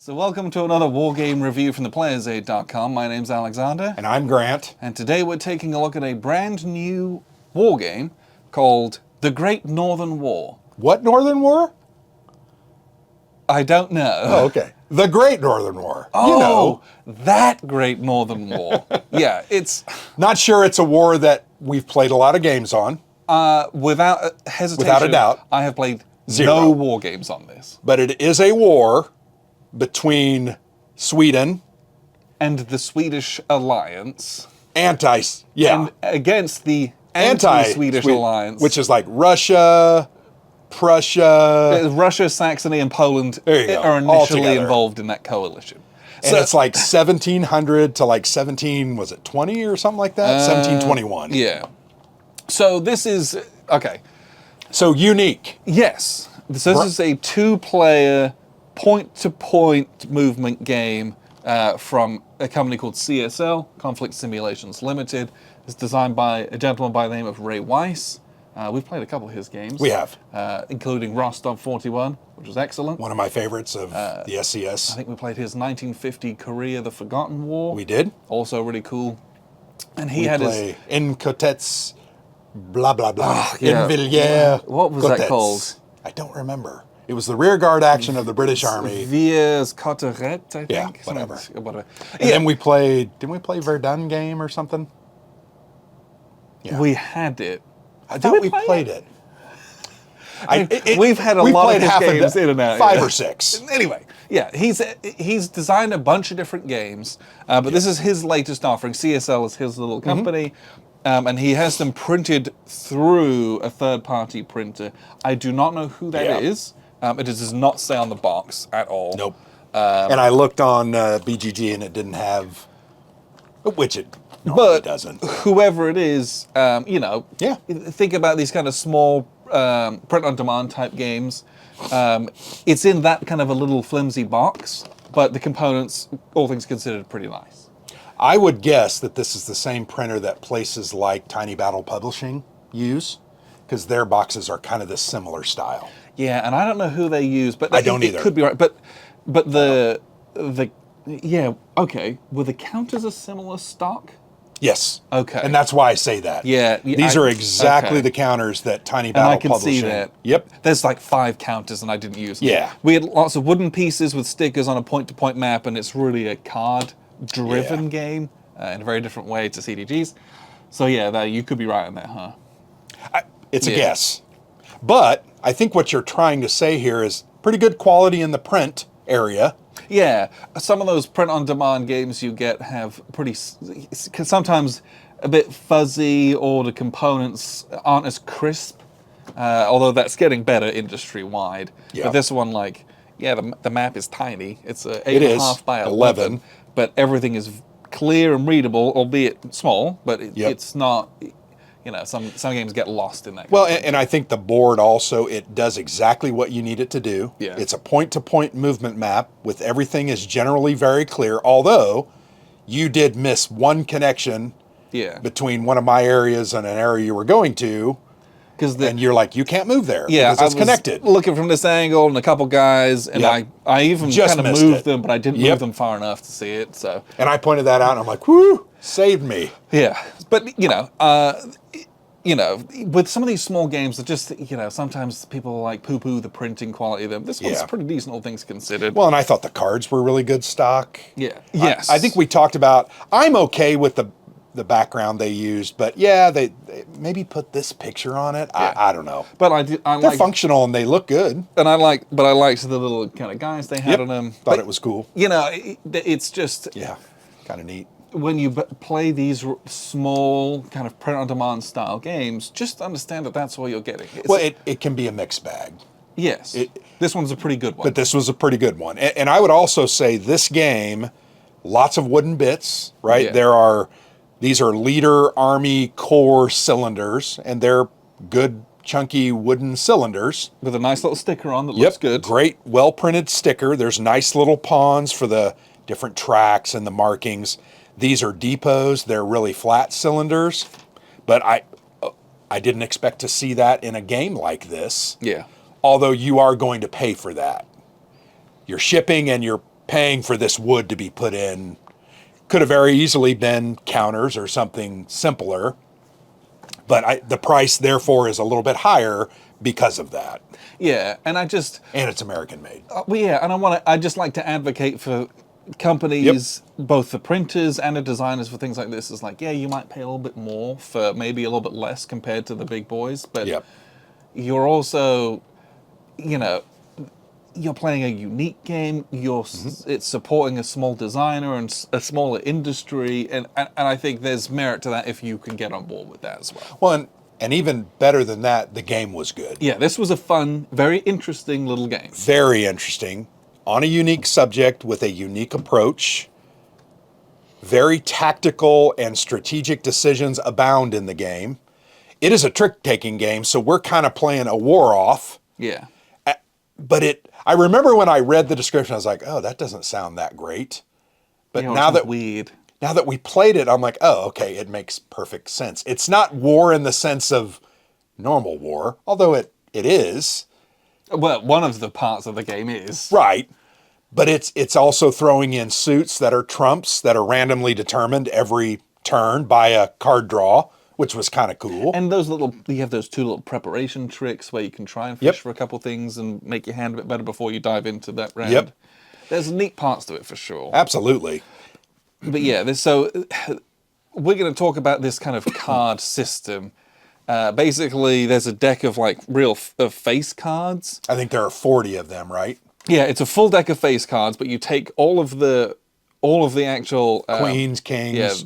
So welcome to another wargame review from theplayersaid.com. My name's Alexander. And I'm Grant. And today we're taking a look at a brand new wargame called The Great Northern War. What Northern War? I don't know. Oh, okay. The Great Northern War. Oh, you know. That Great Northern War. Yeah, it's... Not sure it's a war that we've played a lot of games on. Without hesitation, Without a doubt. I have played Zero. no war games on this. But it is a war between Sweden And the Swedish Alliance. And against the Anti-Swedish Alliance. Which is like Russia, Prussia. Russia, Saxony, and Poland are All initially together. involved in that coalition. And it's like 1700 to like 20 or something like that? 1721. Yeah. So this is, okay. So unique. Yes. So this is a two-player, point-to-point movement game from a company called CSL, Conflict Simulations Limited. It's designed by a gentleman by the name of Ray Weiss. We've played a couple of his games. We have. Including Rostov 41, which was excellent. One of my favorites of the SCS. I think we played his 1950 Korea, the Forgotten War. We did. Also really cool. And he We had play his... In Cotets, blah, blah, blah. yeah. In Villiers. What was that called? I don't remember. It was the rear guard action of the British Army. Viers Cotteret, I think. Yeah, whatever. Whatever. And then we played, didn't we play Verdun game or something? Yeah. We had it. I thought we played it. We've had a lot of his games in and out. Five or six. Anyway, yeah, he's designed a bunch of different games, but this is his latest offering. CSL is his little company, and he has them printed through a third-party printer. I do not know who that is. It does not say on the box at all. Nope. And I looked on BGG and it didn't have, which it normally doesn't. Whoever it is, you know, Yeah. think about these kind of small print-on-demand type games. It's in that kind of a little flimsy box, but the components, all things considered, are pretty nice. I would guess that this is the same printer that places like Tiny Battle Publishing use, because their boxes are kind of this similar style. Yeah, and I don't know who they use, but I don't it either. could be right. But the yeah, okay. Were the counters a similar stock? Yes. Okay. And that's why I say that. Yeah. These are exactly the counters that Tiny Battle And I can Publishing. see that. Yep. There's like 5 counters and I didn't use them. Yeah. We had lots of wooden pieces with stickers on a point-to-point map, and it's really a card-driven game in a very different way to CDGs. So yeah, you could be right on that, huh? It's a guess. But I think what you're trying to say here is pretty good quality in the print area. Yeah, some of those print-on-demand games you get have sometimes a bit fuzzy, or the components aren't as crisp, although that's getting better industry-wide. Yeah. But this one, like, yeah, the map is tiny. It's a It 8.5 is, by 11. but everything is clear and readable, albeit small, but it's not... You know, some games get lost in that. Well, and I think the board also, it does exactly what you need it to do. Yeah. It's a point-to-point movement map with everything is generally very clear, although you did miss one connection between one of my areas and an area you were going to, and you're like, you can't move there because it's connected. Looking from this angle and a couple guys, and I even Just kind of moved them, but I didn't move them far enough to see it. So, and I pointed that out, and I'm like, whoo, saved me. Yeah, but you know, with some of these small games, that just sometimes people like poo-poo the printing quality of them. This one's pretty decent, all things considered. Well, and I thought the cards were really good stock. Yeah. Yes. I think we talked about. I'm okay with the background they used, but yeah, they maybe put this picture on it. Yeah. I don't know. But they're functional and they look good. And I liked the little kind of guys they had on them. Thought it was cool. You know, it's just kind of neat. When you play these small kind of print-on-demand style games, just understand that that's all you're getting. It can be a mixed bag. Yes. This one's a pretty good one. But this was a pretty good one. And I would also say this game, lots of wooden bits, right? Yeah. These are Leader Army Corps cylinders, and they're good, chunky wooden cylinders. With a nice little sticker on that looks good. Great, well-printed sticker. There's nice little pawns for the different tracks and the markings. These are depots. They're really flat cylinders. But I didn't expect to see that in a game like this. Yeah. Although you are going to pay for that. Your shipping and your paying for this wood to be put in. Could have very easily been counters or something simpler, but the price therefore is a little bit higher because of that. Yeah, and and it's American made. Well, yeah, and I just like to advocate for companies, both the printers and the designers for things like this. Is like, yeah, you might pay a little bit more for maybe a little bit less compared to the big boys, but you're also, you know, you're playing a unique game. It's supporting a small designer and a smaller industry, and I think there's merit to that if you can get on board with that as well. Well, and even better than that, the game was good. Yeah, this was a fun, very interesting little game. Very interesting, on a unique subject with a unique approach. Very tactical and strategic decisions abound in the game. It is a trick-taking game, so we're kind of playing a war off. Yeah. But I remember when I read the description, I was like, oh, that doesn't sound that great. But now that we played it, I'm like, oh, okay, it makes perfect sense. It's not war in the sense of normal war, although it is. Well, one of the parts of the game is. Right. But it's also throwing in suits that are trumps that are randomly determined every turn by a card draw, which was kind of cool. And you have those two little preparation tricks where you can try and fish for a couple things and make your hand a bit better before you dive into that round. Yep. There's neat parts to it for sure. Absolutely. But yeah, so we're going to talk about this kind of card system. Basically, there's a deck of like of face cards. I think there are 40 of them, right? Yeah, it's a full deck of face cards, but you take all of the actual queens, kings,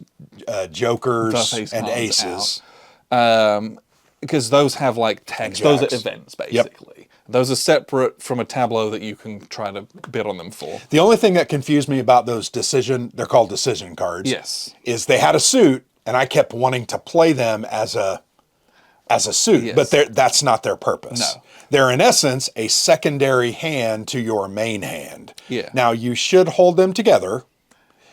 jokers, and aces. Because those have like text. Those are events, basically. Yep. Those are separate from a tableau that you can try to bid on them for. The only thing that confused me about those they're called decision cards. Yes. Is they had a suit, and I kept wanting to play them as a suit, but that's not their purpose. No. They're in essence a secondary hand to your main hand. Yeah. Now you should hold them together.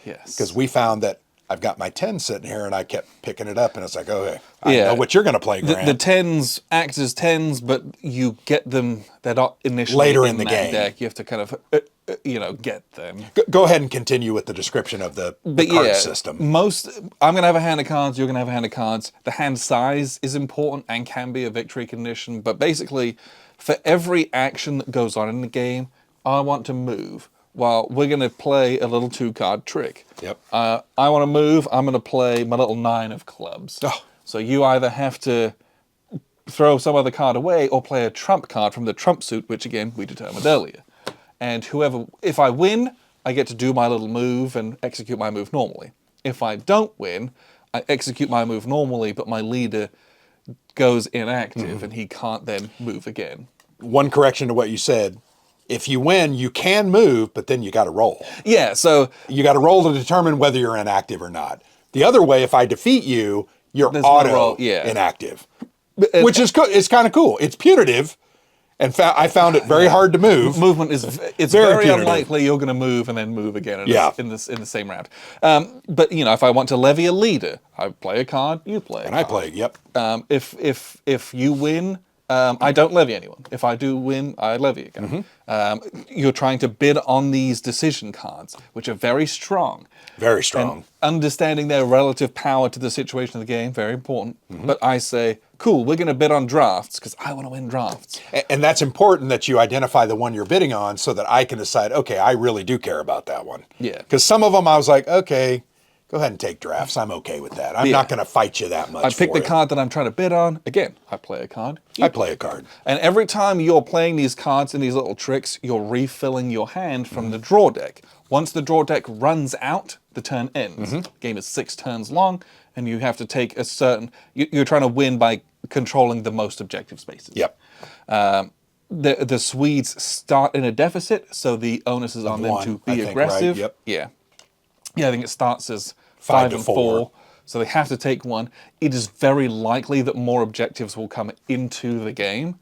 Yes. Because we found that I've got my 10 sitting here and I kept picking it up and it's like, okay, I know what you're going to play, Grant. The 10s act as 10s, but you get them, they're not initially later in the game. Deck. You have to kind of, get them. Go ahead and continue with the description of the card system. I'm going to have a hand of cards, you're going to have a hand of cards. The hand size is important and can be a victory condition, but basically, for every action that goes on in the game, I want to move. Well, we're going to play a little 2-card trick. Yep. I want to move. I'm going to play my little 9 of clubs. Oh. So you either have to throw some other card away or play a trump card from the trump suit, which again, we determined earlier. And if I win, I get to do my little move and execute my move normally. If I don't win, I execute my move normally, but my leader goes inactive and he can't then move again. One correction to what you said. If you win, you can move, but then you got to roll. Yeah, so you got to roll to determine whether you're inactive or not. The other way, if I defeat you, you're auto inactive, which is it's kind of cool. It's punitive, and I found it very hard to move. Movement is very unlikely you're going to move and then move again in the same round. But if I want to levy a leader, I play a card, you play a card. I play. Yep. If you win. I don't levy anyone. If I do win, I levy again. You're trying to bid on these decision cards, which are very strong. Very strong. And understanding their relative power to the situation of the game, very important. But I say, cool, we're going to bid on drafts because I want to win drafts. And that's important that you identify the one you're bidding on so that I can decide, okay, I really do care about that one. Yeah. Because some of them I was like, okay, go ahead and take drafts. I'm okay with that. I'm not going to fight you that much. I pick the card that I'm trying to bid on. Again, I play a card. I play a card. And every time you're playing these cards and these little tricks, you're refilling your hand from the draw deck. Once the draw deck runs out, the turn ends. The game is 6 turns long, and you have to take a certain... You're trying to win by controlling the most objective spaces. Yep. The Swedes start in a deficit, so the onus is on them to be aggressive. Right? Yep. Yeah. Yeah, I think it starts as 5 and 4. So they have to take one. It is very likely that more objectives will come into the game.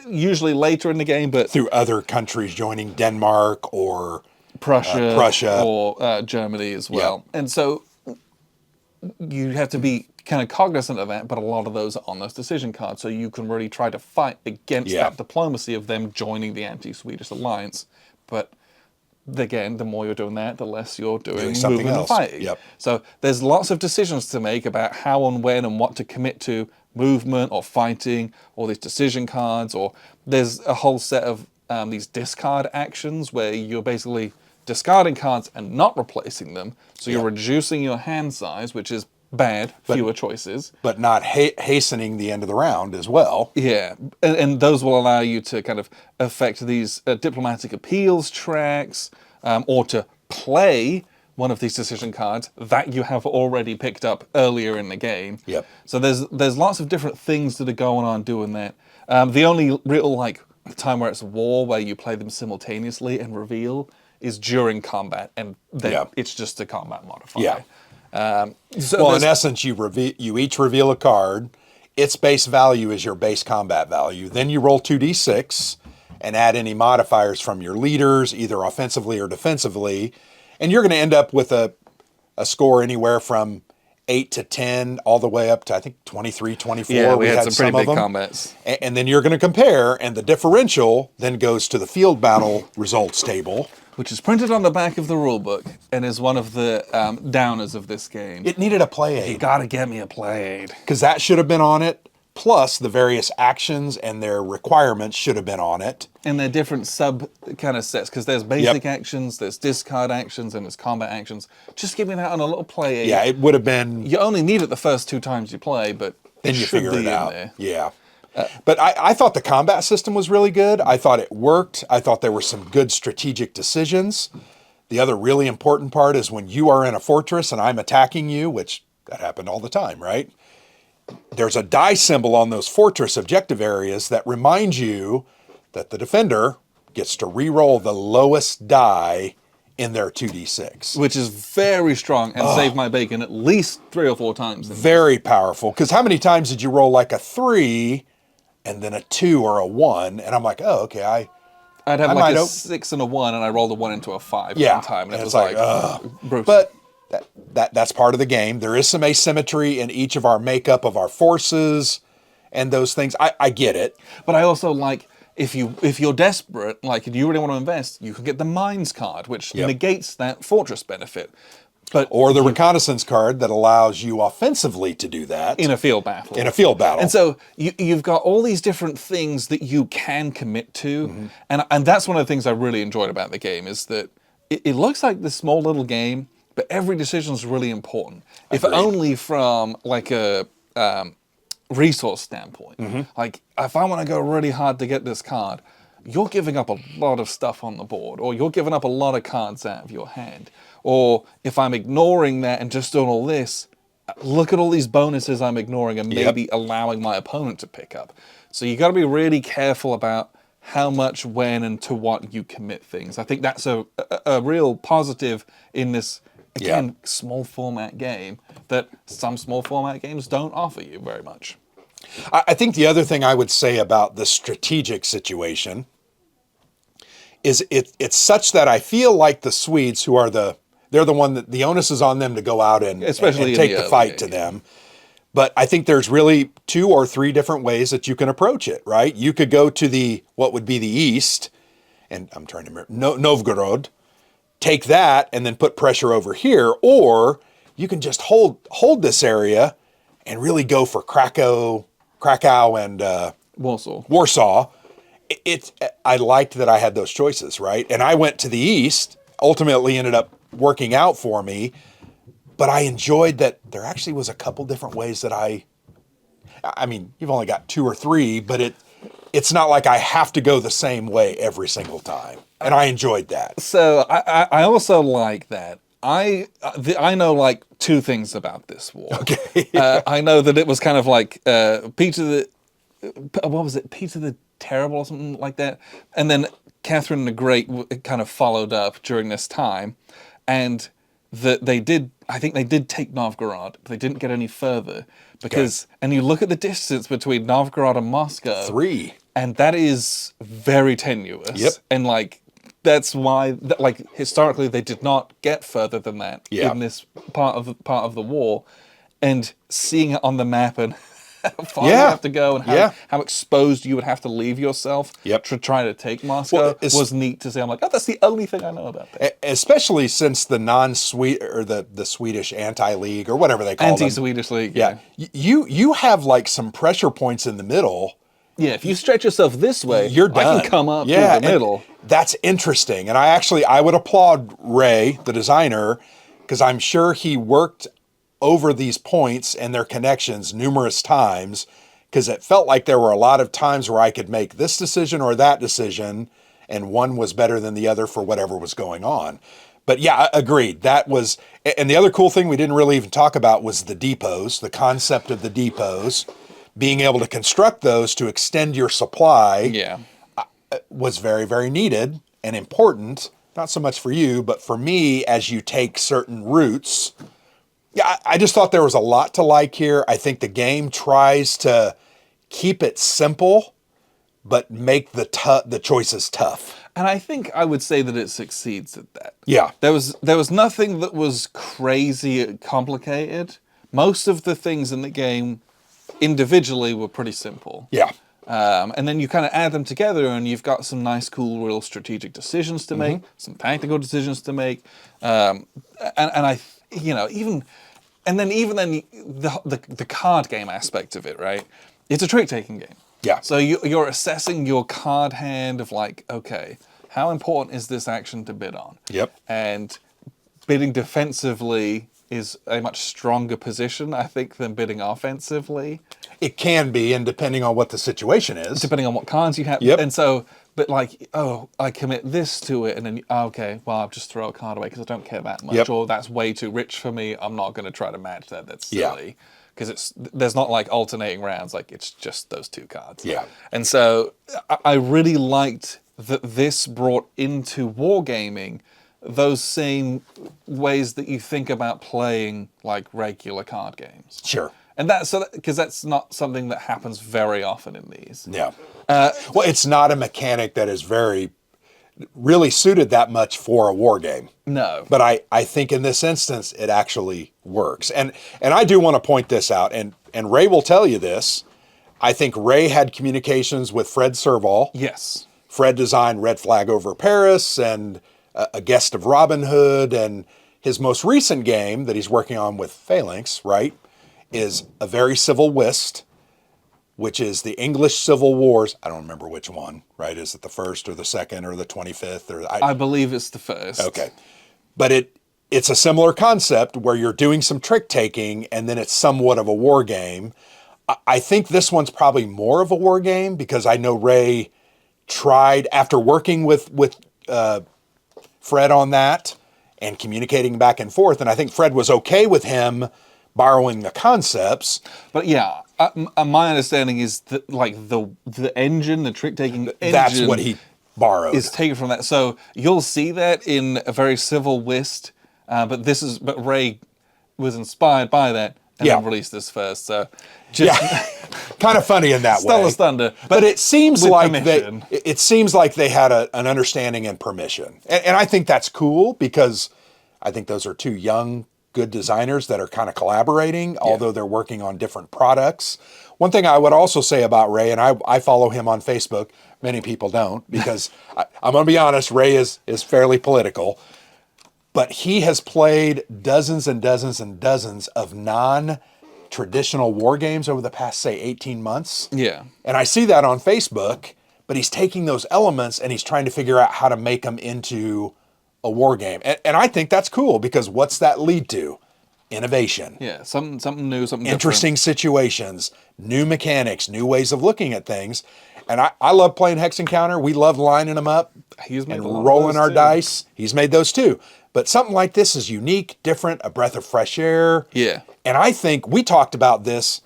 Usually later in the game, but... Through other countries joining Denmark or... Prussia. Or Germany as well. Yeah. And so you have to be kind of cognizant of that, but a lot of those are on those decision cards. So you can really try to fight against that diplomacy of them joining the Anti-Swedish Alliance. But again, the more you're doing that, the less you're doing something movement else. and fighting. Yep. So there's lots of decisions to make about how and when and what to commit to, movement or fighting, or these decision cards, or there's a whole set of these discard actions where you're basically discarding cards and not replacing them. So you're reducing your hand size, which is bad, fewer choices. But not hastening the end of the round as well. Yeah, and those will allow you to kind of affect these diplomatic appeals tracks, or to play one of these decision cards that you have already picked up earlier in the game. Yep. So there's lots of different things that are going on doing that. The only real like time where it's war, where you play them simultaneously and reveal, is during combat, and then it's just a combat modifier. Yeah. So well, in essence, you each reveal a card. Its base value is your base combat value. Then you roll 2d6 and add any modifiers from your leaders, either offensively or defensively. And you're going to end up with a score anywhere from 8 to 10, all the way up to, I think, 23, 24. Yeah, we had some pretty big combats. And then you're going to compare, and the differential then goes to the field battle results table, which is printed on the back of the rulebook and is one of the downers of this game. It needed a play aid. You gotta get me a play aid. Because that should have been on it, plus the various actions and their requirements should have been on it. And they're different sub kind of sets, because there's basic actions, there's discard actions, and there's combat actions. Just give me that on a little play aid. Yeah, it would have been... You only need it the first 2 times you play, but then you figure it out. There. Yeah. But I thought the combat system was really good. I thought it worked. I thought there were some good strategic decisions. The other really important part is when you are in a fortress and I'm attacking you, which that happened all the time, right? There's a die symbol on those fortress objective areas that reminds you that the defender gets to re-roll the lowest die in their 2d6. Which is very strong and saved my bacon at least 3 or 4 times. Very powerful. Because how many times did you roll like a 3 and then a 2 or a 1? And I'm like, oh, okay, I'd have like a 6 and a 1, and I rolled a 1 into a 5 one time. And it was like brutal. But that's part of the game. There is some asymmetry in each of our makeup of our forces and those things. I get it. But I also like, if you're desperate, like if you really want to invest, you can get the mines card, which negates that fortress benefit. Or the reconnaissance card that allows you offensively to do that. In a field battle. And so you've got all these different things that you can commit to. And that's one of the things I really enjoyed about the game, is that it looks like this small little game, but every decision is really important. If only from like a resource standpoint. Like if I want to go really hard to get this card, you're giving up a lot of stuff on the board, or you're giving up a lot of cards out of your hand. Or if I'm ignoring that and just doing all this, look at all these bonuses I'm ignoring and maybe allowing my opponent to pick up. So you got to be really careful about how much, when, and to what you commit things. I think that's a real positive in this, again, small format game that some small format games don't offer you very much. I think the other thing I would say about the strategic situation is it's such that I feel like the Swedes, who are they're the one that the onus is on them to go out and take the fight to them. But I think there's really 2 or 3 different ways that you can approach it, right? You could go to what would be the east, and I'm trying to remember, Novgorod, take that and then put pressure over here, or you can just hold this area and really go for Krakow and Warsaw. I liked that I had those choices, right? And I went to the east, ultimately ended up working out for me, but I enjoyed that there actually was a couple different ways that I mean, you've only got 2 or 3, but it's not like I have to go the same way every single time. And I enjoyed that. So I also like that. I know like 2 things about this war. Okay. I know that it was kind of like Peter the Terrible or something like that. And then Catherine the Great kind of followed up during this time. And that I think they did take Novgorod, but they didn't get any further. Because, and you look at the distance between Novgorod and Moscow. 3. And that is very tenuous. Yep. And like, that's why, like, historically they did not get further than that in this part of the war. And seeing it on the map and how far you have to go and how exposed you would have to leave yourself Yep. to try to take Moscow was neat to see. I'm like, oh, that's the only thing I know about that. Especially since the or the Swedish anti-league or whatever they call them. Anti-Swedish League. Yeah. You have like some pressure points in the middle. Yeah, if you stretch yourself this way, you're done. I can come up to the middle. That's interesting. And I would applaud Ray, the designer, because I'm sure he worked over these points and their connections numerous times, because it felt like there were a lot of times where I could make this decision or that decision, and one was better than the other for whatever was going on. But yeah, agreed. That was, and the other cool thing we didn't really even talk about was the depots, the concept of the depots. Being able to construct those to extend your supply was very, very needed and important. Not so much for you, but for me, as you take certain routes. Yeah, I just thought there was a lot to like here. I think the game tries to keep it simple, but make the choices tough. And I think I would say that it succeeds at that. Yeah. There was nothing that was crazy complicated. Most of the things in the game individually were pretty simple. Yeah. And then you kind of add them together and you've got some nice, cool, real strategic decisions to make, some tactical decisions to make. And the card game aspect of it, right? It's a trick-taking game. Yeah. So you're assessing your card hand of like, okay, how important is this action to bid on? Yep. And bidding defensively is a much stronger position, I think, than bidding offensively. It can be, and depending on what the situation is. Depending on what cards you have. Yep. And so, but like, oh, I commit this to it, and then, okay, well, I'll just throw a card away because I don't care that much, Yep. or that's way too rich for me. I'm not going to try to match that. That's silly. Because there's not like alternating rounds, like it's just those two cards. Yeah. And so I really liked that this brought into wargaming those same ways that you think about playing like regular card games. Sure. And because that's not something that happens very often in these. Yeah. Well, it's not a mechanic that is really suited that much for a war game. No. But I think in this instance, it actually works. And I do want to point this out, and Ray will tell you this. I think Ray had communications with Fred Serval. Yes. Fred designed Red Flag Over Paris and a Guest of Robin Hood, and his most recent game that he's working on with Phalanx, right, is A Very Civil Whist, which is the English Civil Wars. I don't remember which one, right? Is it the first or the second or the 25th? I believe it's the first. Okay. But it's a similar concept where you're doing some trick taking and then it's somewhat of a war game. I think this one's probably more of a war game because I know Ray tried, after working with Fred on that and communicating back and forth, and I think Fred was okay with him borrowing the concepts. But yeah, my understanding is that like the engine, the trick-taking engine, that's what he borrowed. Is taken from that. So you'll see that in A Very Civil Whist, but Ray was inspired by that and then released this first. So kind of funny in that way. Stella's Thunder, but it seems like permission. they had an understanding and permission, and I think that's cool because I think those are two young, good designers that are kind of collaborating, although they're working on different products. One thing I would also say about Ray, and I follow him on Facebook. Many people don't because I'm going to be honest. Ray is fairly political. But he has played dozens and dozens and dozens of non-traditional war games over the past, say, 18 months. Yeah. And I see that on Facebook, but he's taking those elements and he's trying to figure out how to make them into a war game. And I think that's cool because what's that lead to? Innovation. Yeah, something new, something interesting different. Situations, new mechanics, new ways of looking at things. And I love playing Hex Encounter. We love lining them up and rolling our dice. He's made those too. But something like this is unique, different, a breath of fresh air. Yeah. And I think we talked about this.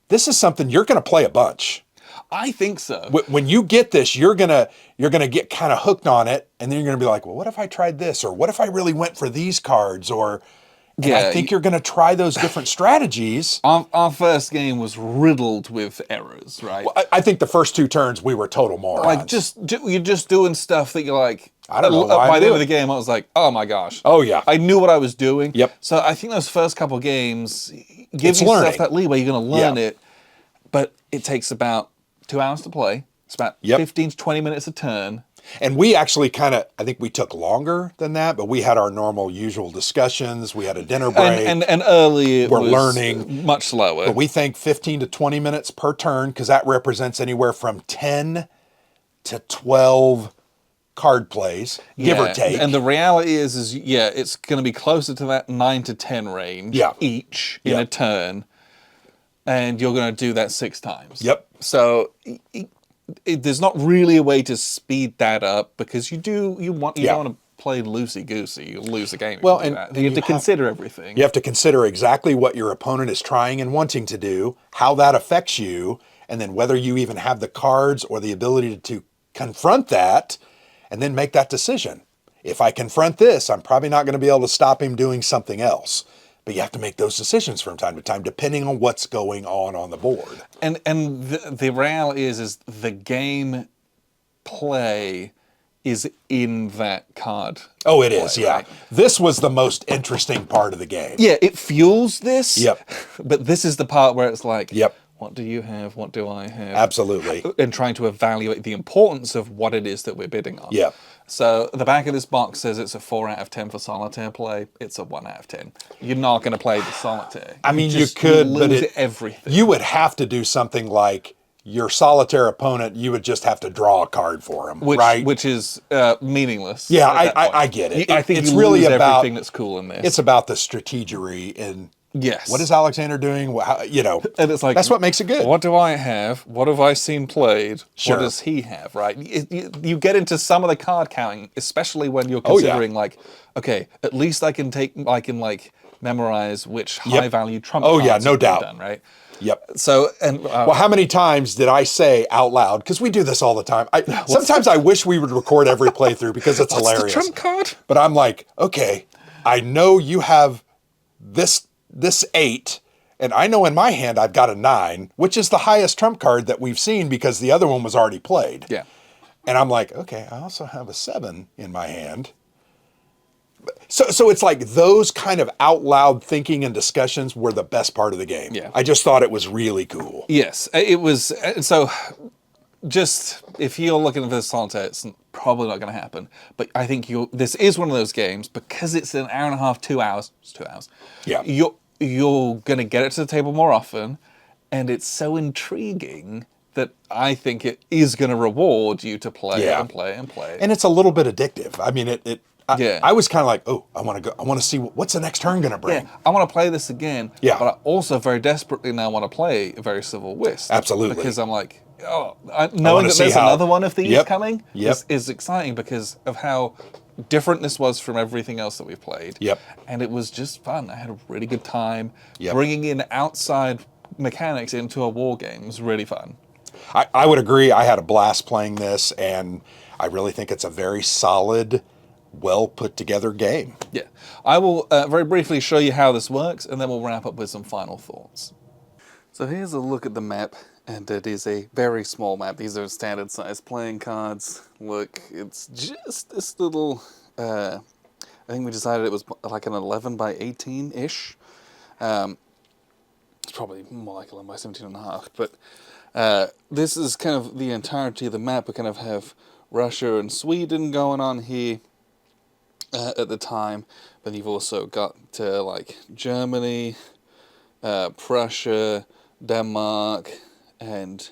This is something you're going to play a bunch. I think so. When you get this, you're gonna get kind of hooked on it, and then you're gonna be like, well, what if I tried this, or what if I really went for these cards, or I think you're gonna try those different strategies. Our first game was riddled with errors, right? Well, I think the first two turns we were total morons. Like you're just doing stuff that you're like. I don't know. By the end of the game, I was like, oh my gosh. Oh yeah. I knew what I was doing. Yep. So I think those first couple games give you stuff that leeway. You're gonna learn it. but it takes about 2 hours to play. It's about 15 to 20 minutes a turn. And we actually I think we took longer than that, but we had our normal usual discussions. We had a dinner break. And early we're learning. Much slower. But we think 15 to 20 minutes per turn, because that represents anywhere from 10 to 12 card plays, give or take. And the reality is it's going to be closer to that 9 to 10 range each in a turn. And you're going to do that 6 times. Yep. So there's not really a way to speed that up, because you don't want to play loosey-goosey. You'll lose the game. Well, and you have to consider everything. You have to consider exactly what your opponent is trying and wanting to do, how that affects you, and then whether you even have the cards or the ability to confront that, and then make that decision. If I confront this, I'm probably not going to be able to stop him doing something else. But you have to make those decisions from time to time, depending on what's going on the board. And the reality is the game play is in that card. Oh, it is, yeah. Right? This was the most interesting part of the game. Yeah, it fuels this. Yep. But this is the part where it's like, yep. What do you have? What do I have? Absolutely. And trying to evaluate the importance of what it is that we're bidding on. Yeah. So the back of this box says it's a 4 out of 10 for solitaire play. It's a 1 out of 10. You're not going to play the solitaire. I mean, you could, but everything. You would have to do something like your solitaire opponent. You would just have to draw a card for him, right? Which is meaningless. Yeah, I get it. I think it's you really lose about everything that's cool in this. It's about the strategery and. Yes. What is Alexander doing? And it's like, that's what makes it good. What do I have? What have I seen played? Sure. What does he have? Right. You get into some of the card counting, especially when you're considering like, okay, at least I can memorize which high value trump cards. Oh yeah, no doubt. Done, right. Yep. So well, how many times did I say out loud? Because we do this all the time. Sometimes I wish we would record every playthrough because it's hilarious. The trump card? But I'm like, okay, I know you have this 8, and I know in my hand I've got a 9, which is the highest trump card that we've seen because the other one was already played. Yeah. And I'm like, okay, I also have a 7 in my hand. So it's like those kind of out loud thinking and discussions were the best part of the game. Yeah. I just thought it was really cool. Yes, it was. So just if you're looking for the solitaire, it's probably not going to happen. But I think this is one of those games, because it's an hour and a half, 2 hours. It's 2 hours. Yeah. You're going to get it to the table more often, and it's so intriguing that I think it is going to reward you to play and play and play. And it's a little bit addictive. I mean, I was kind of like, oh, I want to see what's the next turn going to bring. Yeah, I want to play this again. Yeah. But I also very desperately now want to play a very civil whist. Absolutely. Because I'm like, knowing that there's another one of these coming is exciting because of how different this was from everything else that we've played. Yep. And it was just fun. I had a really good time. Yep. Bringing in outside mechanics into a war game was really fun. I would agree. I had a blast playing this, and I really think it's a very solid, well put together game. Yeah. I will very briefly show you how this works, and then we'll wrap up with some final thoughts. So here's a look at the map, and it is a very small map. These are standard size playing cards. Look, it's just this little, I think we decided it was like an 11 by 18-ish. It's probably more like 11 by 17 and a half, but this is kind of the entirety of the map. We kind of have Russia and Sweden going on here at the time, but you've also got like Germany, Prussia, Denmark, and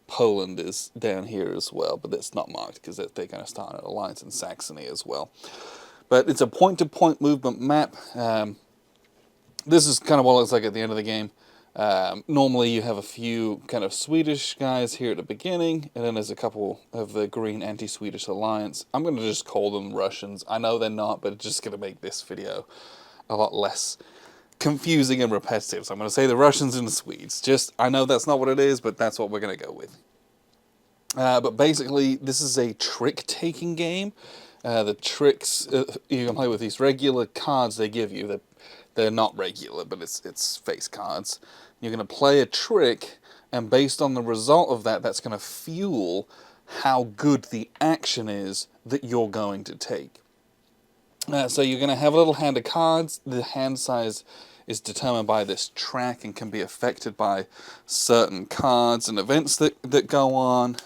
Poland is down here as well, but it's not marked because they're going to start an alliance in Saxony as well. But it's a point-to-point movement map. This is kind of what it looks like at the end of the game. Normally you have a few kind of Swedish guys here at the beginning, and then there's a couple of the green Anti-Swedish Alliance. I'm going to just call them Russians. I know they're not, but it's just going to make this video a lot less confusing and repetitive. So I'm going to say the Russians and the Swedes. I know that's not what it is, but that's what we're going to go with. But basically, this is a trick-taking game. The tricks, you can play with these regular cards they give you. They're not regular, but it's face cards. You're going to play a trick, and based on the result of that, that's going to fuel how good the action is that you're going to take. So you're going to have a little hand of cards. The hand size is determined by this track and can be affected by certain cards and events that go on,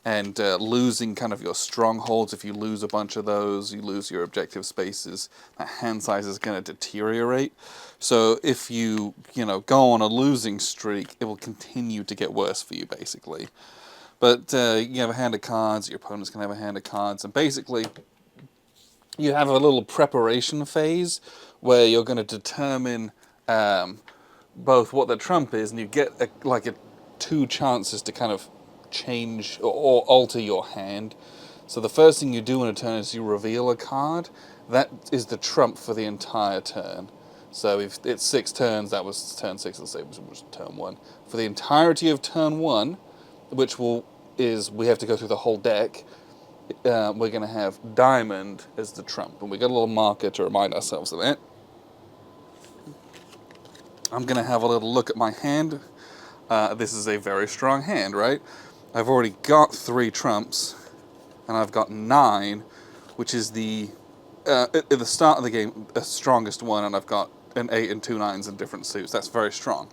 and losing kind of your strongholds. If you lose a bunch of those, you lose your objective spaces, that hand size is going to deteriorate. So if you go on a losing streak, it will continue to get worse for you, basically. But you have a hand of cards, your opponent's going to have a hand of cards, and basically you have a little preparation phase where you're going to determine both what the trump is, and you get two chances to kind of change or alter your hand. So the first thing you do in a turn is you reveal a card. That is the trump for the entire turn. So if it's 6 turns, that was turn 6, let's say, which was turn 1. For the entirety of turn 1, which we have to go through the whole deck, we're going to have diamond as the trump. And we got a little marker to remind ourselves of that. I'm going to have a little look at my hand. This is a very strong hand, right? I've already got 3 trumps, and I've got 9, which is at the start of the game, the strongest one, and I've got an 8 and 2 9s in different suits. That's very strong.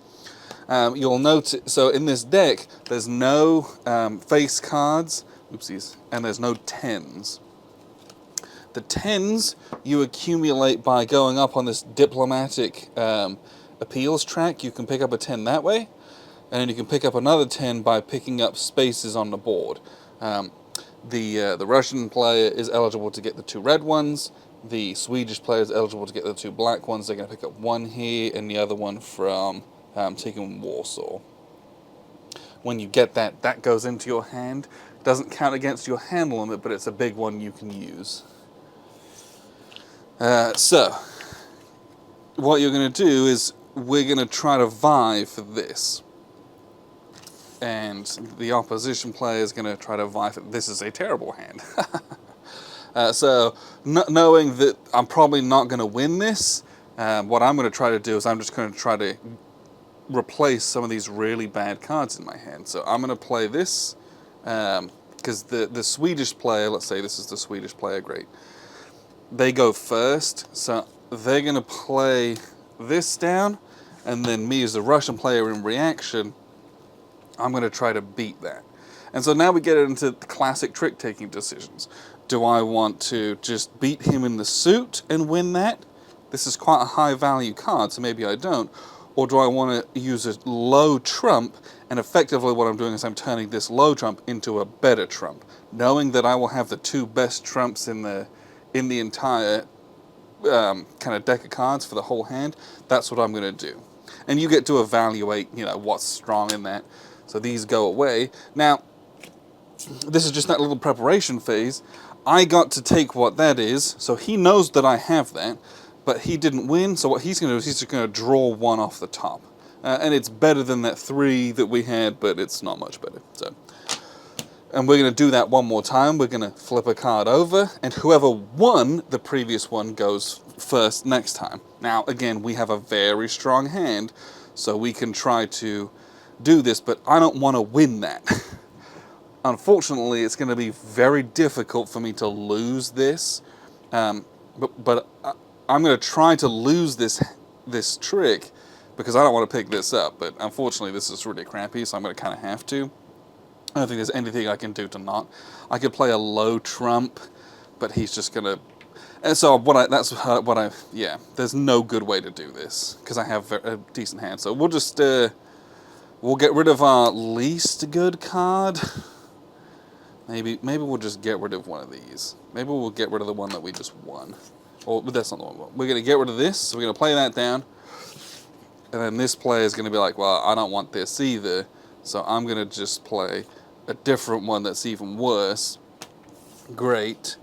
You'll notice, so in this deck, there's no face cards, oopsies, and there's no 10s. The 10s you accumulate by going up on this diplomatic appeals track. You can pick up a 10 that way, and then you can pick up another 10 by picking up spaces on the board. The Russian player is eligible to get the 2 red ones. The Swedish player is eligible to get the 2 black ones. They're going to pick up one here and the other one from taking Warsaw. When you get that, that goes into your hand. Doesn't count against your hand limit, but it's a big one you can use. So, what you're going to do is we're going to try to vie for this. And the opposition player is going to try to vie for this. Is a terrible hand. So, knowing that I'm probably not going to win this, what I'm going to try to do is I'm just going to try to replace some of these really bad cards in my hand. So I'm going to play this, because the Swedish player, let's say this is the Swedish player, great. They go first, so they're going to play this down, and then me as the Russian player in reaction, I'm going to try to beat that. And so now we get into the classic trick-taking decisions. Do I want to just beat him in the suit and win that? This is quite a high-value card, so maybe I don't. Or do I want to use a low trump, and effectively what I'm doing is I'm turning this low trump into a better trump, knowing that I will have the 2 best trumps in the entire kind of deck of cards for the whole hand. That's what I'm going to do. And you get to evaluate, what's strong in that. So these go away. Now, this is just that little preparation phase. I got to take what that is, so he knows that I have that, but he didn't win, so what he's going to do is he's just going to draw 1 off the top. And it's better than that 3 that we had, but it's not much better. So, and we're going to do that one more time. We're going to flip a card over, and whoever won the previous one goes first next time. Now, again, we have a very strong hand, so we can try to do this, but I don't want to win that. Unfortunately, it's going to be very difficult for me to lose this, but I'm going to try to lose this trick because I don't want to pick this up, but unfortunately this is really crappy, so I'm going to kind of have to. I don't think there's anything I can do to not. I could play a low trump, but he's just going to... And so there's no good way to do this because I have a decent hand. So we'll just, we'll get rid of our least good card. Maybe we'll just get rid of one of these. Maybe we'll get rid of the one that we just won. Well, that's not the one. We're going to get rid of this, so we're going to play that down. And then this player is going to be like, well, I don't want this either, so I'm going to just play a different one that's even worse. Great.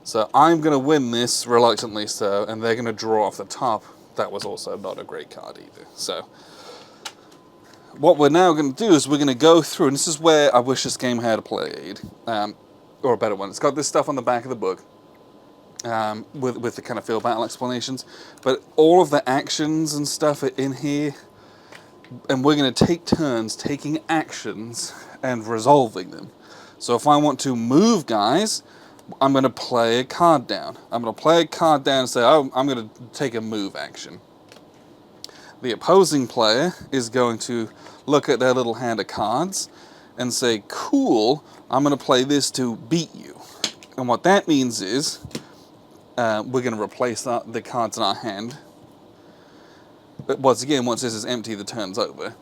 So I'm going to win this, reluctantly so, and they're going to draw off the top. That was also not a great card either. So what we're now going to do is we're going to go through, and this is where I wish this game had a play aid, or a better one. It's got this stuff on the back of the book, with the kind of field battle explanations, but all of the actions and stuff are in here, and we're going to take turns taking actions and resolving them. So if I want to move guys, I'm going to play a card down. I'm going to play a card down and say, oh, I'm going to take a move action. The opposing player is going to look at their little hand of cards and say, cool, I'm going to play this to beat you. And what that means is we're going to replace the cards in our hand. But once again, once this is empty, the turn's over.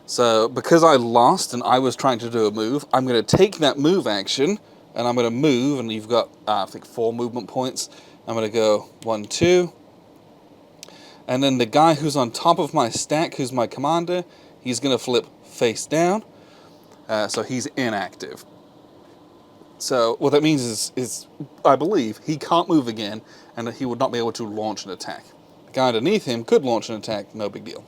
So because I lost and I was trying to do a move, I'm going to take that move action and I'm going to move, and you've got, I think, 4 movement points. I'm going to go 1, 2. And then the guy who's on top of my stack, who's my commander, he's going to flip face down. So he's inactive. So what that means is, I believe, he can't move again, and that he would not be able to launch an attack. The guy underneath him could launch an attack, no big deal.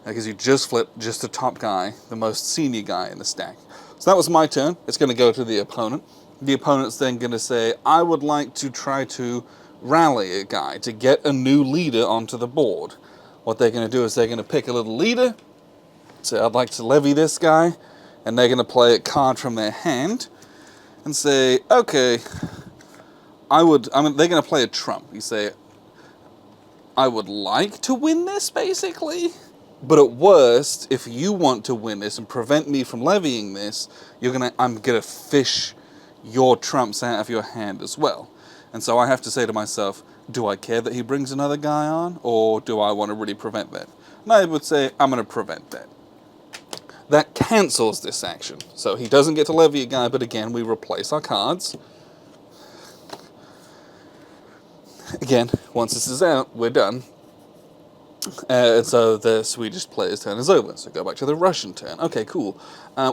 Because you just flipped just the top guy, the most senior guy in the stack. So that was my turn. It's going to go to the opponent. The opponent's then going to say, I would like to try to rally a guy to get a new leader onto the board. What they're going to do is they're going to pick a little leader, say, I'd like to levy this guy, and they're going to play a card from their hand and say, okay, they're going to play a trump. You say, I would like to win this, basically. But at worst, if you want to win this and prevent me from levying this, I'm gonna fish your trumps out of your hand as well. And so I have to say to myself, do I care that he brings another guy on, or do I want to really prevent that? And I would say, I'm going to prevent that. That cancels this action. So he doesn't get to levy a guy, but again, we replace our cards. Again, once this is out, we're done. And so the Swedish player's turn is over. So go back to the Russian turn. Okay, cool.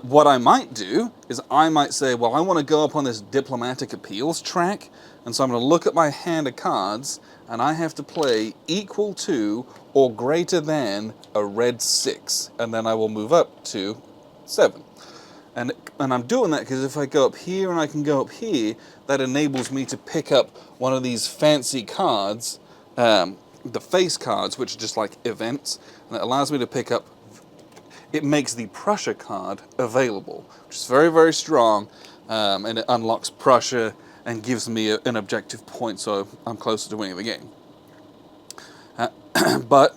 What I might do is I might say, well, I want to go up on this diplomatic appeals track, and so I'm going to look at my hand of cards, and I have to play equal to or greater than a red 6, and then I will move up to 7. And I'm doing that because if I go up here and I can go up here, that enables me to pick up one of these fancy cards, the face cards, which are just like events, and it allows me to pick up, it makes the Prussia card available, which is very, very strong, and it unlocks Prussia and gives me an objective point, so I'm closer to winning the game. But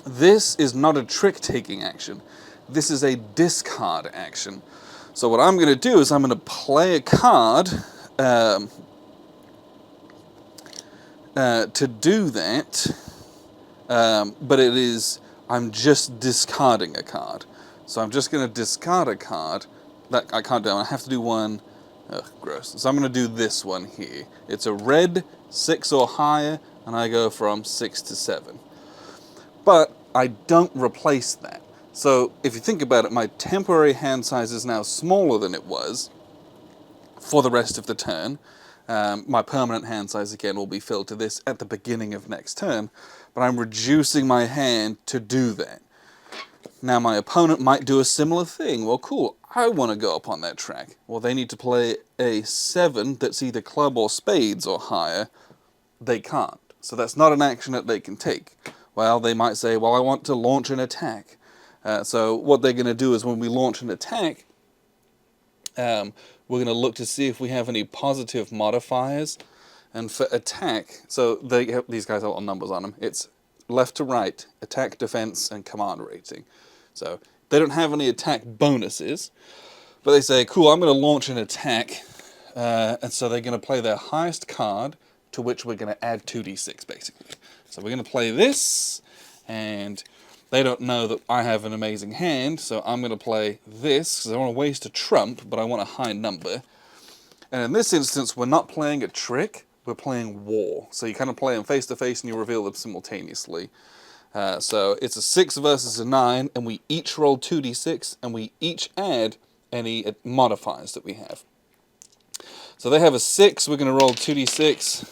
this is not a trick-taking action. This is a discard action. So what I'm going to do is I'm going to play a card to do that, but I'm just discarding a card. So I'm just going to discard a card that I can't do. I have to do one. Ugh, gross. So I'm going to do this one here. It's a red 6 or higher, and I go from 6 to 7. But I don't replace that. So if you think about it, my temporary hand size is now smaller than it was for the rest of the turn. My permanent hand size, again, will be filled to this at the beginning of next turn, but I'm reducing my hand to do that. Now, my opponent might do a similar thing. Well, cool, I want to go up on that track. Well, they need to play a 7 that's either club or spades or higher. They can't. So that's not an action that they can take. Well, they might say, well, I want to launch an attack. So what they're going to do is when we launch an attack, we're going to look to see if we have any positive modifiers. And for attack, so these guys have little numbers on them. It's left to right, attack, defense, and command rating. So they don't have any attack bonuses, but they say, cool, I'm going to launch an attack. And so they're going to play their highest card, to which we're going to add 2d6, basically. So we're going to play this, and they don't know that I have an amazing hand, so I'm going to play this, because I don't want to waste a trump, but I want a high number. And in this instance, we're not playing a trick, we're playing war. So you kind of play them face to face and you reveal them simultaneously. So it's a 6 versus a 9, and we each roll 2d6, and we each add any modifiers that we have. So they have a 6, we're going to roll 2d6.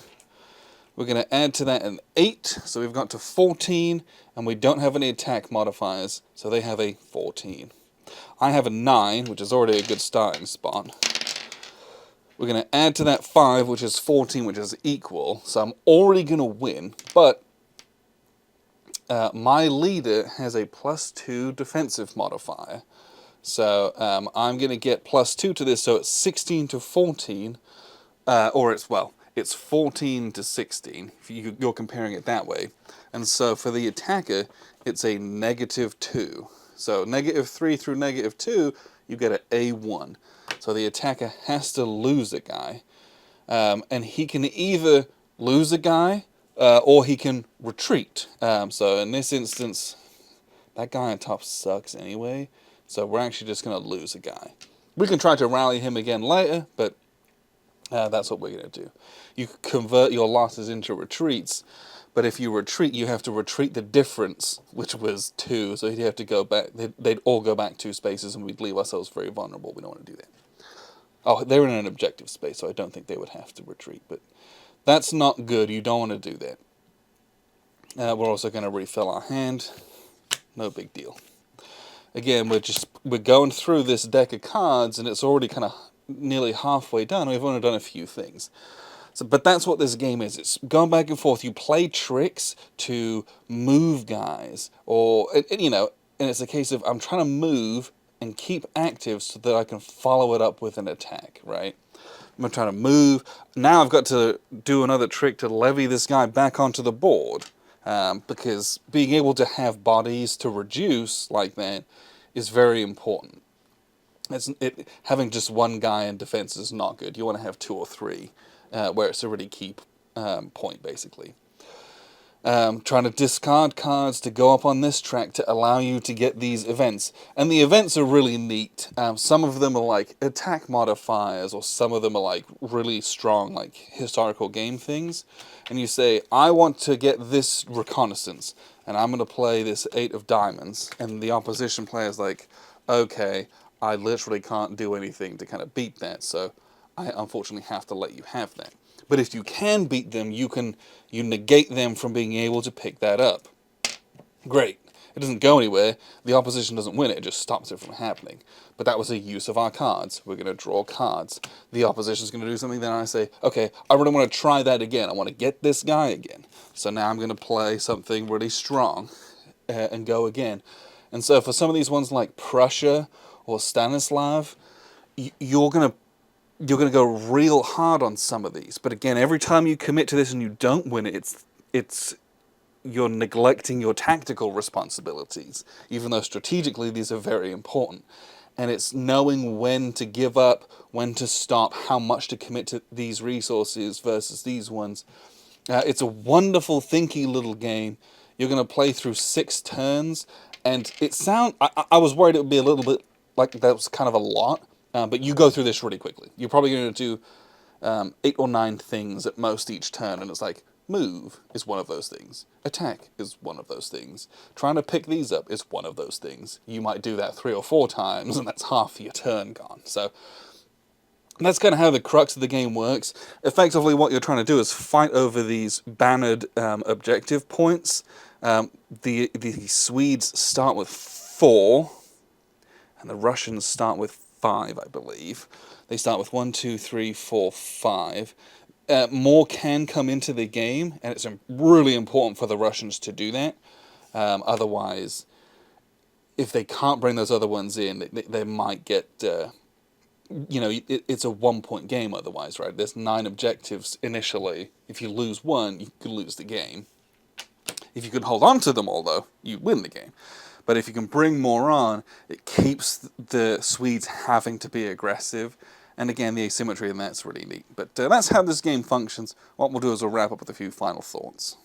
We're going to add to that an 8, so we've got to 14, and we don't have any attack modifiers, so they have a 14. I have a 9, which is already a good starting spot. We're going to add to that 5, which is 14, which is equal, so I'm already going to win, but my leader has a +2 defensive modifier. So I'm going to get +2 to this, so it's 16 to 14, it's 14 to 16, if you're comparing it that way. And so for the attacker, it's a -2. So -3 through -2, you get an A1. So the attacker has to lose a guy. And he can either lose a guy, or he can retreat. So in this instance, that guy on top sucks anyway. So we're actually just going to lose a guy. We can try to rally him again later, but that's what we're going to do. You convert your losses into retreats, but if you retreat, you have to retreat the difference, which was 2. So you'd have to go back. They'd all go back 2 spaces, and we'd leave ourselves very vulnerable. We don't want to do that. Oh, they're in an objective space, so I don't think they would have to retreat. But that's not good. You don't want to do that. We're also going to refill our hand. No big deal. Again, we're going through this deck of cards, and it's already kind of nearly halfway done. We've only done a few things. So, but that's what this game is. It's going back and forth. You play tricks to move guys, or you know, and it's a case of I'm trying to move and keep active so that I can follow it up with an attack, right? I'm trying to move. Now I've got to do another trick to levy this guy back onto the board, because being able to have bodies to reduce like that is very important. Having just one guy in defense is not good. You want to have 2 or 3, where it's a really key point, basically. Trying to discard cards to go up on this track to allow you to get these events. And the events are really neat. Some of them are like attack modifiers, or some of them are like really strong, like historical game things. And you say, I want to get this reconnaissance, and I'm going to play this 8 of diamonds. And the opposition player's like, okay, I literally can't do anything to kind of beat that, so I unfortunately have to let you have that. But if you can beat them, you negate them from being able to pick that up. Great. It doesn't go anywhere. The opposition doesn't win it. It just stops it from happening. But that was a use of our cards. We're going to draw cards. The opposition's going to do something. Then I say, okay, I really want to try that again. I want to get this guy again. So now I'm going to play something really strong and go again. And so for some of these ones like Prussia or Stanislav, you're going to go real hard on some of these. But again, every time you commit to this and you don't win it, you're neglecting your tactical responsibilities, even though strategically these are very important. And it's knowing when to give up, when to stop, how much to commit to these resources versus these ones. It's a wonderful, thinky little game. You're going to play through 6 turns, and I was worried it would be a little bit like that was kind of a lot. But you go through this really quickly. You're probably going to do 8 or 9 things at most each turn, and it's like, move is one of those things. Attack is one of those things. Trying to pick these up is one of those things. You might do that 3 or 4 times, and that's half your turn gone. So that's kind of how the crux of the game works. Effectively, what you're trying to do is fight over these bannered objective points. The Swedes start with 4, and the Russians start with 5, I believe. They start with 1, 2, 3, 4, 5. More can come into the game, and it's really important for the Russians to do that. Otherwise, if they can't bring those other ones in, they might get... it's a 1-point game otherwise, right? There's 9 objectives initially. If you lose 1, you could lose the game. If you can hold on to them all, though, you win the game. But if you can bring more on, it keeps the Swedes having to be aggressive. And again, the asymmetry in that's really neat. But that's how this game functions. What we'll do is we'll wrap up with a few final thoughts.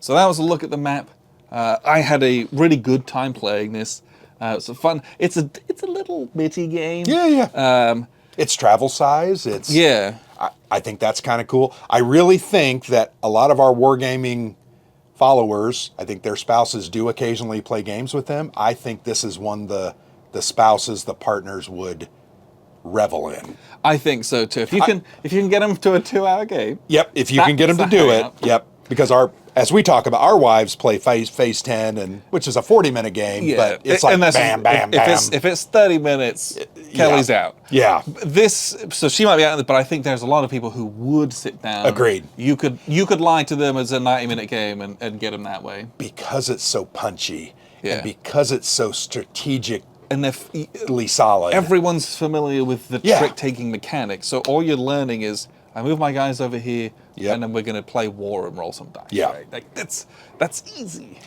So that was a look at the map. I had a really good time playing this. It's a fun. It's a little bitty game. Yeah. It's travel size. I think that's kind of cool. I really think that a lot of our wargaming followers, I think their spouses do occasionally play games with them. I think this is one the spouses, the partners would revel in. I think so too. If you can get them to a 2-hour game. Yep. If you can get them to do it. Yep. Because as we talk about, our wives play phase 10, which is a 40-minute game. Yeah. But it's like bam, bam, bam. If it's 30 minutes, Kelly's out. Yeah. So she might be out, but I think there's a lot of people who would sit down. Agreed. You could lie to them as a 90-minute game and get them that way. Because it's so punchy. Yeah. And because it's so strategically solid. Everyone's familiar with the trick-taking mechanics, so all you're learning is, I move my guys over here, Yep. and then we're going to play war and roll some dice. Yeah. Right? Like that's easy.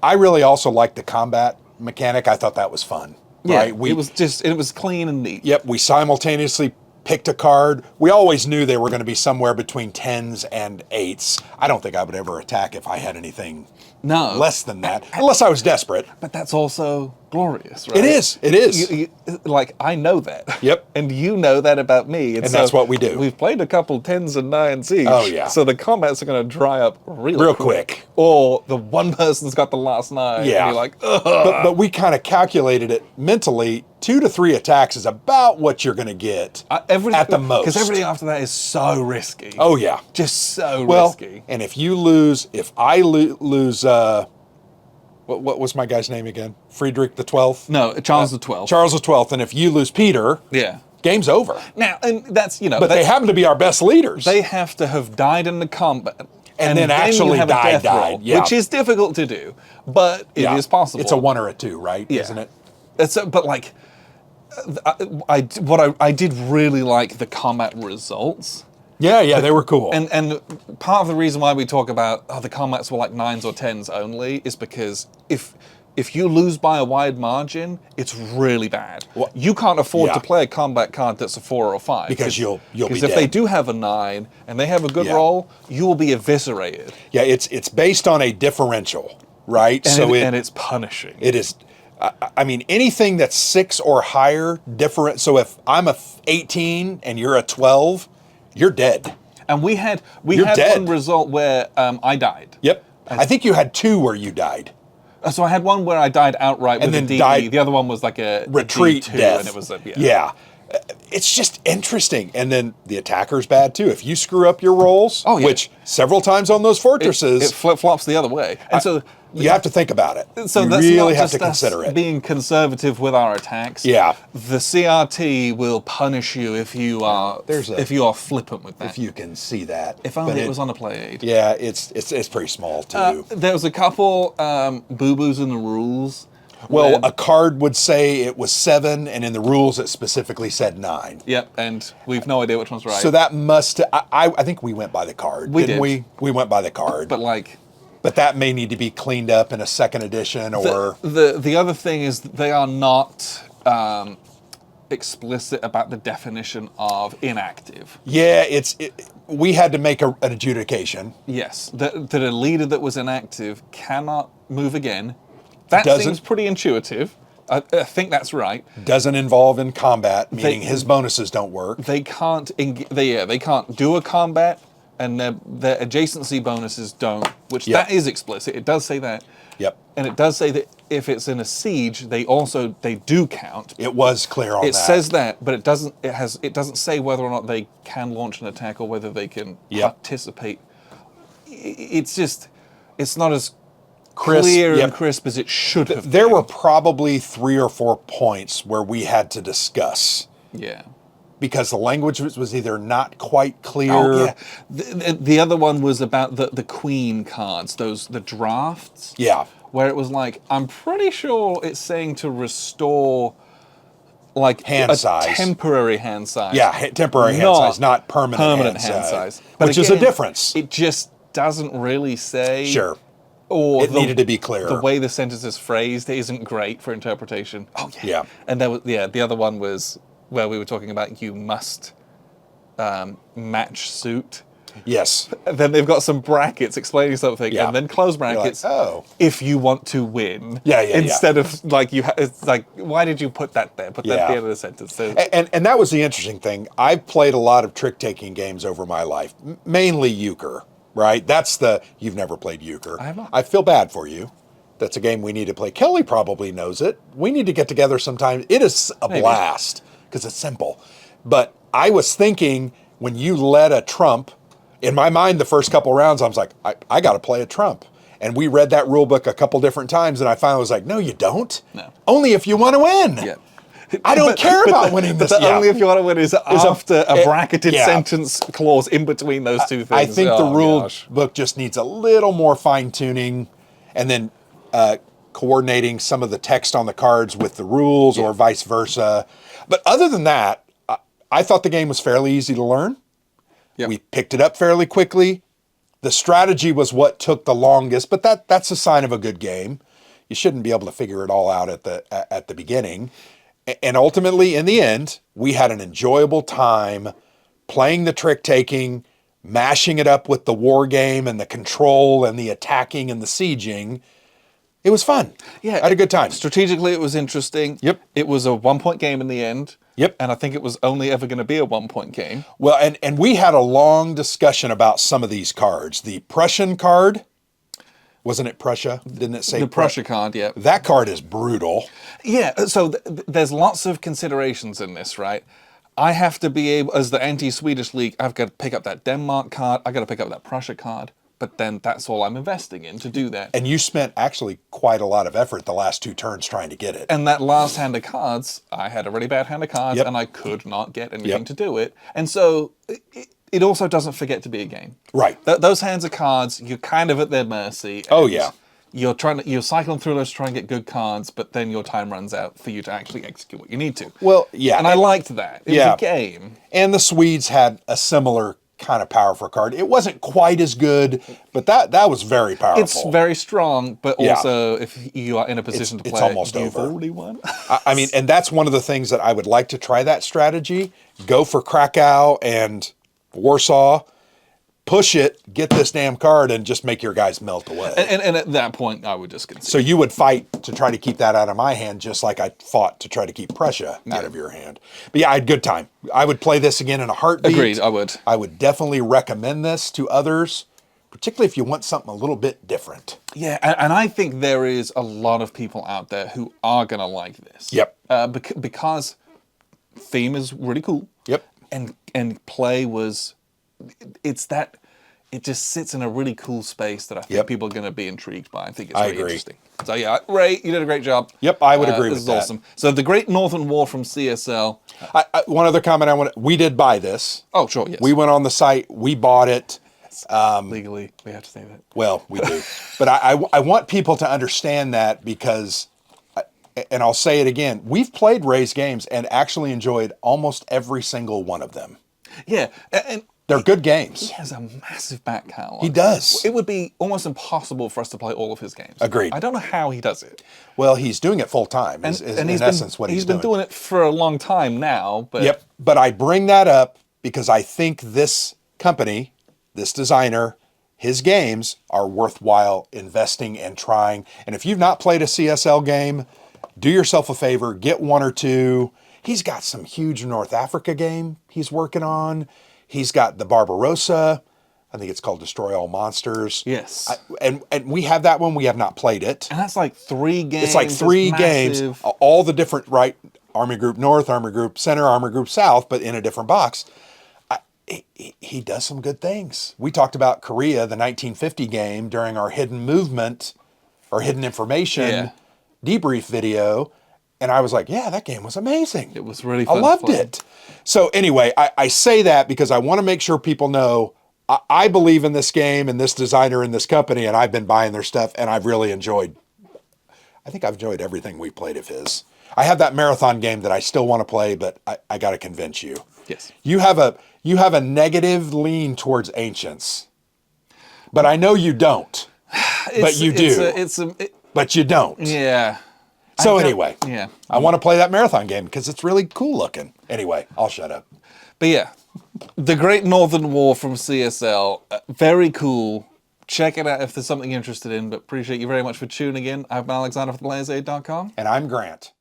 I really also liked the combat mechanic. I thought that was fun. Yeah, Right? it was clean and neat. Yep, we simultaneously picked a card. We always knew they were going to be somewhere between 10s and 8s. I don't think I would ever attack if I had anything less than that, unless I was desperate. But that's also glorious, right? It is. It is. Like, I know that. Yep. And you know that about me. And so that's what we do. We've played a couple 10s and 9s each. Oh, yeah. So the combats are going to dry up real quick. Or the one person's got the last 9. Yeah. And you're like, ugh. But we kind of calculated it mentally. 2 to 3 attacks is about what you're going to get at the most. Because everything after that is so risky. Oh, yeah. Just so Well, risky. and if I lose, what was my guy's name again? Friedrich the 12th? No, Charles the 12th. Charles the 12th. And if you lose Peter, Yeah. game's over. Now, and that's, But they happen to be our best leaders. They have to have died in the combat. And then actually you have a died, death roll, yeah. which is difficult to do, but it is possible. It's a 1 or a 2, right? Yeah. Isn't it? But like, I did really like the combat results. Yeah, they were cool. And part of the reason why we talk about the combats were like 9s or 10s only is because if you lose by a wide margin, it's really bad. Well, you can't afford yeah. to play a combat card that's a 4 or a 5. Because you'll be Because dead. if they do have a 9 and they have a good Yeah. roll, you will be eviscerated. Yeah, it's based on a differential, right? And it's punishing. It is. I mean, anything that's 6 or higher, different. So if I'm a 18 and you're a 12, you're dead. And we had dead. one result where I died. Yep. I think you had 2 where you died. So I had one where I died outright And with then a DE. died- The other one was like a Retreat D2, death. and it was Yeah. It's just interesting. And then the attacker's bad too. If you screw up your rolls, Oh, yeah. which several times on those fortresses, It flip flops the other way, and so you have to think about it. so you that's really not have just to consider us it. being conservative with our attacks. Yeah. The CRT will punish you if you are flippant with that. If you can see that. If only But it was on a play aid. Yeah, it's pretty small too. There was a couple boo-boos in the rules. Well, when- a card would say it was 7, and in the rules it specifically said 9. Yep, and we've no idea which one's right. So that must. I think we went by the card. We didn't did. we? We went by the card. but like. But that may need to be cleaned up in a second edition, or The other thing is that they are not explicit about the definition of inactive. yeah, we had to make an adjudication. Yes, that a leader that was inactive cannot move again. That Doesn't- seems pretty intuitive. I think that's right. Doesn't involve in combat, meaning his bonuses don't work. They can't. They can't do a combat, and their adjacency bonuses don't. Which Yep. that is explicit. It does say that. Yep, And it does say that if it's in a siege, they do count. it was clear on that. It says that, but it doesn't say whether or not they can launch an attack or whether they can Yep. participate. It's not as Crisp, clear yep. and crisp as it should have There been. were probably 3 or 4 points where we had to discuss Yeah. because the language was either not quite clear. Oh yeah. The other one was about the queen cards, the drafts. Yeah. Where it was like, I'm pretty sure it's saying to restore like Hand a size. temporary hand size. Yeah, temporary hand size, not permanent hand size. But Which is a again, difference. It just doesn't really say. Sure. Or It needed to be clearer. The way the sentence is phrased isn't great for interpretation. Oh yeah. Yeah. And there was the other one was where we were talking about you must match suit. Yes. And then they've got some brackets explaining something, Yeah. and then close You're like, brackets. oh. If you want to win. Yeah. Instead of like it's like, why did you put that there? Put that at the Yeah. end of the sentence. So, And that was the interesting thing. I've played a lot of trick-taking games over my life, mainly euchre, right? You've never played euchre. I have not. I feel bad for you. That's a game we need to play. Kelly probably knows it. We need to get together sometime. It is a blast because it's simple. But I was thinking when you led a trump, in my mind, the first couple rounds, I was like, I got to play a trump. And we read that rule book a couple different times, and I finally was like, no, you don't. No. Only if you want to win. yeah. I don't care about winning this. But only if you want to win is after a bracketed yeah. sentence clause in between those two things. I think the Oh, rule gosh. book just needs a little more fine tuning, and then coordinating some of the text on the cards with the rules, or vice versa. But other than that, I thought the game was fairly easy to learn. Yep. We picked it up fairly quickly. The strategy was what took the longest, but that's a sign of a good game. You shouldn't be able to figure it all out at the beginning. And ultimately, in the end, we had an enjoyable time playing the trick taking, mashing it up with the war game and the control and the attacking and the sieging. It was fun. Yeah, I had a good time. Strategically, it was interesting. Yep. It was a 1-point game in the end. Yep. And I think it was only ever going to be a 1-point game. Well, and we had a long discussion about some of these cards. The Prussian card, wasn't it Prussia? Didn't it say The Prussia card, yeah. That card is brutal. Yeah, so there's lots of considerations in this, right? I have to be able, as the Anti-Swedish League, I've got to pick up that Denmark card, I've got to pick up that Prussia card, but then that's all I'm investing in to do that. And you spent actually quite a lot of effort the last 2 turns trying to get it. And that last hand of cards, I had a really bad hand of cards, and I could not get anything to do it. And so it also doesn't forget to be a game. Right. Those hands of cards, you're kind of at their mercy. Oh, yeah. You're cycling through those to try and get good cards, but then your time runs out for you to actually execute what you need to. Well, yeah. And I liked that. It was a game. And the Swedes had a similar kind of powerful card. It wasn't quite as good, but that was very powerful. It's very strong, but also if you are in a position to play, it's almost you've over. already won. I mean, and that's one of the things that I would like to try that strategy. Go for Krakow and Warsaw. Push it, get this damn card, and just make your guys melt away. And at that point, I would just concede. So you would fight to try to keep that out of my hand, just like I fought to try to keep Prussia out of your hand. But yeah, I had a good time. I would play this again in a heartbeat. Agreed, I would. I would definitely recommend this to others, particularly if you want something a little bit different. Yeah, and I think there is a lot of people out there who are going to like this. Yep. Because theme is really cool. Yep. And play was... it just sits in a really cool space that I think people are going to be intrigued by. I think it's really interesting. So yeah, Ray, you did a great job. Yep, I would agree with that. that. This is awesome. So the Great Northern War from CSL. One other comment we did buy this. Oh, sure, yes. We went on the site, we bought it. Legally, we have to say that. Well, we do. But I want people to understand that because, and I'll say it again, we've played Ray's games and actually enjoyed almost every single one of them. Yeah, and they're good games. he has a massive back catalog. He does. It would be almost impossible for us to play all of his games. Agreed. I don't know how he does it. Well, he's doing it full time, is in essence what he's doing. He's been doing it for a long time now. But Yep, but I bring that up because I think this company, this designer, his games are worthwhile investing and trying. And if you've not played a CSL game, do yourself a favor, get 1 or 2. He's got some huge North Africa game he's working on. He's got the Barbarossa. I think it's called Destroy All Monsters. Yes. And we have that one. We have not played it. And that's like 3 games. It's like 3 games. All the different, right? Army Group North, Army Group Center, Army Group South, but in a different box. He does some good things. We talked about Korea, the 1950 game, during our hidden movement or hidden information debrief video. And I was like, yeah, that game was amazing. It was really fun. I loved it. So anyway, I say that because I want to make sure people know I believe in this game and this designer and this company, and I've been buying their stuff, and I've really enjoyed, I think I've enjoyed everything we played of his. I have that marathon game that I still want to play, but I got to convince you. Yes. You have a negative lean towards Ancients, but I know you don't. But you do. But you don't. Yeah. So anyway, yeah, I want to play that marathon game because it's really cool looking. Anyway, I'll shut up. But yeah, the Great Northern War from CSL, very cool. Check it out if there's something you're interested in, but appreciate you very much for tuning in. I'm Alexander from thelasersaid.com. And I'm Grant.